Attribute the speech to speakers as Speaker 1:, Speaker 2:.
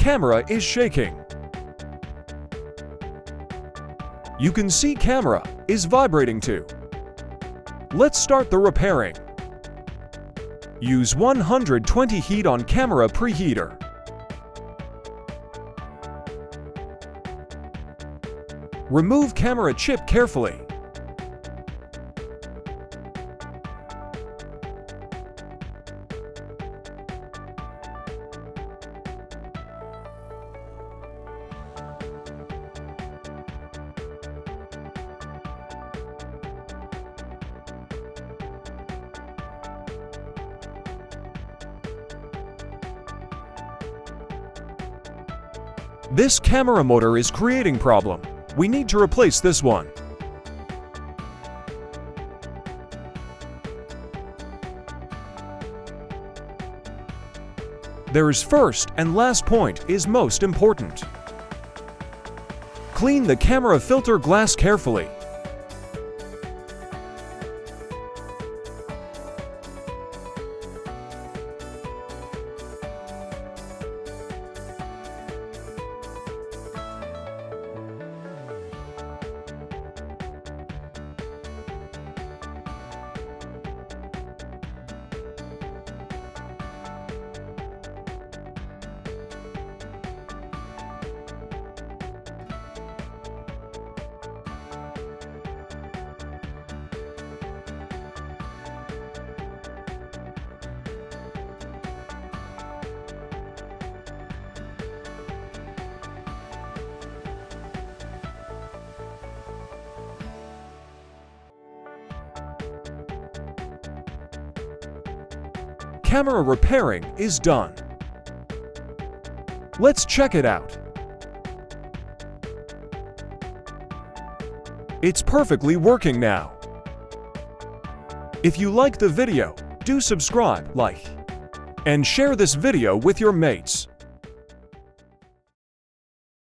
Speaker 1: camera is shaking. You can see camera is vibrating too. Let's start the repairing. Use 120 heat on camera preheater. Remove camera chip carefully. This camera motor is creating problem. We need to replace this one. There is first and last point is most important. Clean the camera filter glass carefully. Camera repairing is done. Let's check it out. It's perfectly working now. If you like the video, do subscribe, like, and share this video with your mates.